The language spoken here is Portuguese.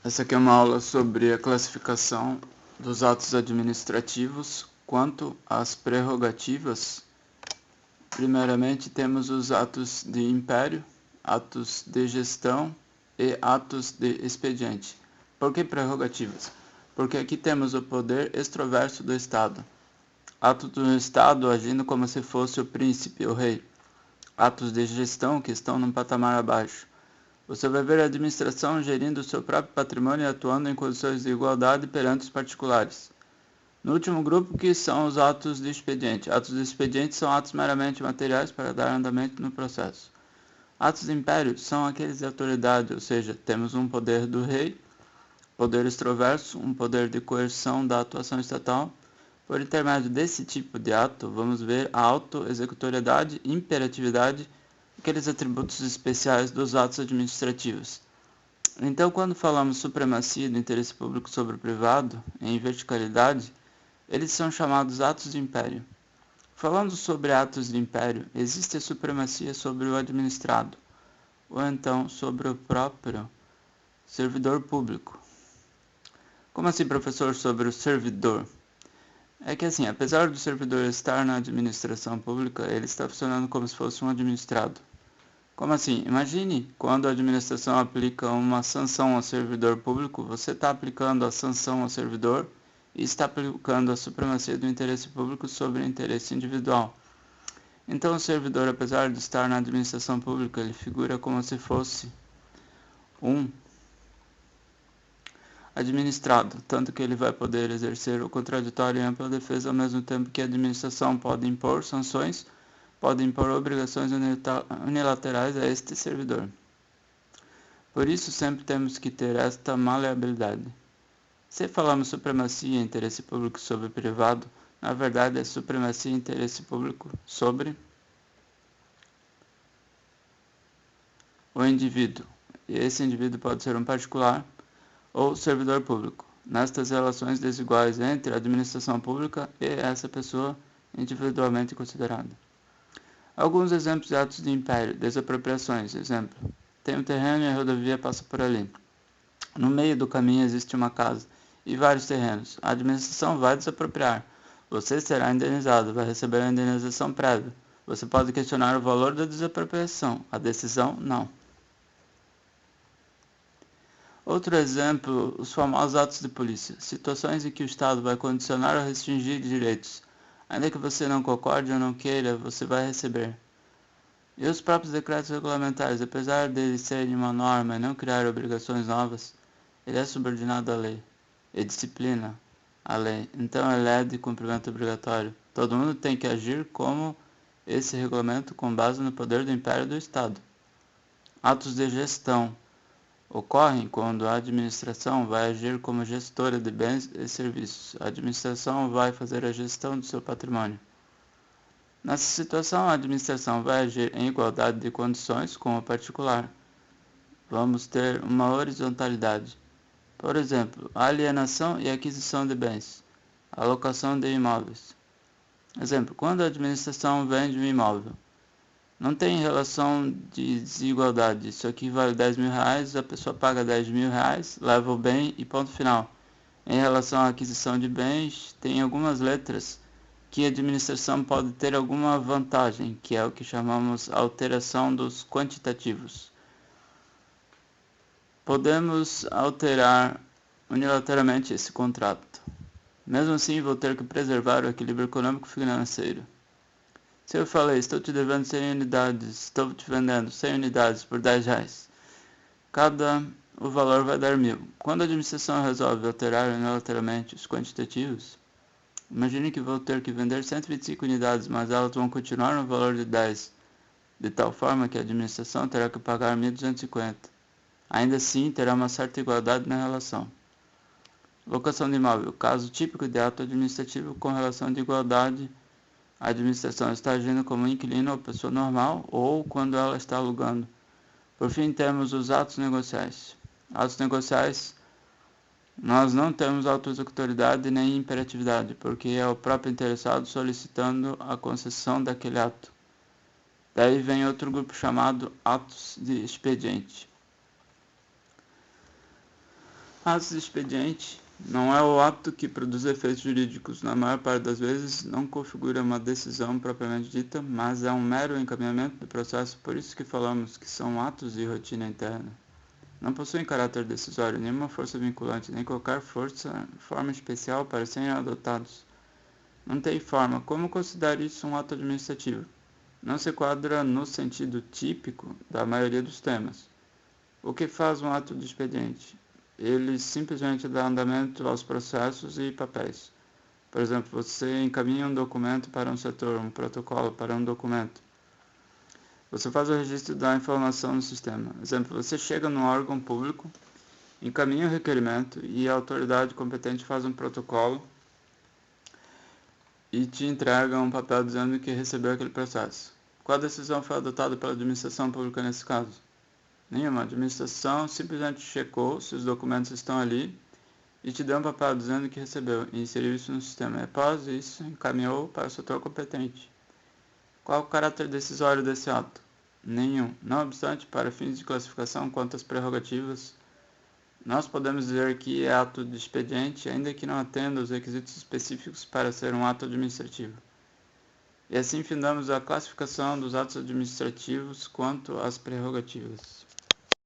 Essa aqui é uma aula sobre a classificação dos atos administrativos quanto às prerrogativas. Primeiramente, temos os atos de império, atos de gestão e atos de expediente. Por que prerrogativas? Porque aqui temos o poder extroverso do Estado. Atos do Estado agindo como se fosse o príncipe, o rei. Atos de gestão que estão num patamar abaixo. Você vai ver a administração gerindo o seu próprio patrimônio e atuando em condições de igualdade perante os particulares. No último grupo, que são os atos de expediente. Atos de expediente são atos meramente materiais para dar andamento no processo. Atos de império são aqueles de autoridade, ou seja, temos um poder do rei, poder extroverso, um poder de coerção da atuação estatal. Por intermédio desse tipo de ato, vamos ver a auto-executoriedade, imperatividade, aqueles atributos especiais dos atos administrativos. Então, quando falamos supremacia do interesse público sobre o privado, em verticalidade, eles são chamados atos de império. Falando sobre atos de império, existe a supremacia sobre o administrado, ou então sobre o próprio servidor público. Como assim, professor, sobre o servidor? É que assim, apesar do servidor estar na administração pública, ele está funcionando como se fosse um administrado. Como assim? Imagine quando a administração aplica uma sanção ao servidor público, você está aplicando a sanção ao servidor e está aplicando a supremacia do interesse público sobre o interesse individual. Então o servidor, apesar de estar na administração pública, ele figura como se fosse um administrado, tanto que ele vai poder exercer o contraditório e ampla defesa ao mesmo tempo que a administração pode impor sanções, pode impor obrigações unilaterais a este servidor. Por isso sempre temos que ter esta maleabilidade. Se falamos supremacia e interesse público sobre o privado, na verdade é supremacia e interesse público sobre o indivíduo. E esse indivíduo pode ser um particular ou servidor público, nestas relações desiguais entre a administração pública e essa pessoa individualmente considerada. Alguns exemplos de atos de império: desapropriações. Exemplo: tem um terreno e a rodovia passa por ali. No meio do caminho existe uma casa e vários terrenos. A administração vai desapropriar. Você será indenizado, vai receber a indenização prévia. Você pode questionar o valor da desapropriação, a decisão não. Outro exemplo, os famosos atos de polícia, situações em que o Estado vai condicionar ou restringir direitos. Ainda que você não concorde ou não queira, você vai receber. E os próprios decretos regulamentares, apesar deles serem uma norma e não criar obrigações novas, ele é subordinado à lei e disciplina a lei, então ele é de cumprimento obrigatório. Todo mundo tem que agir como esse regulamento com base no poder do império do Estado. Atos de gestão ocorrem quando a administração vai agir como gestora de bens e serviços. A administração vai fazer a gestão do seu patrimônio. Nessa situação, a administração vai agir em igualdade de condições com o particular. Vamos ter uma horizontalidade. Por exemplo, alienação e aquisição de bens, alocação de imóveis. Exemplo, quando a administração vende um imóvel, não tem relação de desigualdade. Isso aqui vale 10 mil reais, a pessoa paga 10 mil reais, leva o bem e ponto final. Em relação à aquisição de bens, tem algumas letras que a administração pode ter alguma vantagem, que é o que chamamos alteração dos quantitativos. Podemos alterar unilateralmente esse contrato. Mesmo assim, vou ter que preservar o equilíbrio econômico-financeiro. Se eu falei, estou te devendo 100 unidades, estou te vendendo 100 unidades por 10 reais, o valor vai dar 1.000. Quando a administração resolve alterar unilateralmente os quantitativos, imagine que vou ter que vender 125 unidades, mas elas vão continuar no valor de 10, de tal forma que a administração terá que pagar 1.250. Ainda assim, terá uma certa igualdade na relação. Locação de imóvel, caso típico de ato administrativo com relação de igualdade. A administração está agindo como inquilino ou pessoa normal, ou quando ela está alugando. Por fim, temos os atos negociais. Atos negociais, nós não temos auto-executoriedade nem imperatividade, porque é o próprio interessado solicitando a concessão daquele ato. Daí vem outro grupo chamado atos de expediente. Atos de expediente não é o ato que produz efeitos jurídicos. Na maior parte das vezes, não configura uma decisão propriamente dita, mas é um mero encaminhamento do processo, por isso que falamos que são atos de rotina interna. Não possuem caráter decisório, nenhuma força vinculante, nem qualquer forma especial para serem adotados. Não tem forma. Como considerar isso um ato administrativo? Não se enquadra no sentido típico da maioria dos temas. O que faz um ato de expediente? Ele simplesmente dá andamento aos processos e papéis. Por exemplo, você encaminha um documento para um setor, um protocolo para um documento. Você faz o registro da informação no sistema. Exemplo, você chega num órgão público, encaminha o requerimento e a autoridade competente faz um protocolo e te entrega um papel dizendo que recebeu aquele processo. Qual decisão foi adotada pela administração pública nesse caso? Nenhuma. A administração simplesmente checou se os documentos estão ali e te deu um papel dizendo que recebeu e inseriu isso no sistema. E após isso, encaminhou para o setor competente. Qual o caráter decisório desse ato? Nenhum. Não obstante, para fins de classificação quanto às prerrogativas, nós podemos dizer que é ato de expediente, ainda que não atenda aos requisitos específicos para ser um ato administrativo. E assim findamos a classificação dos atos administrativos quanto às prerrogativas.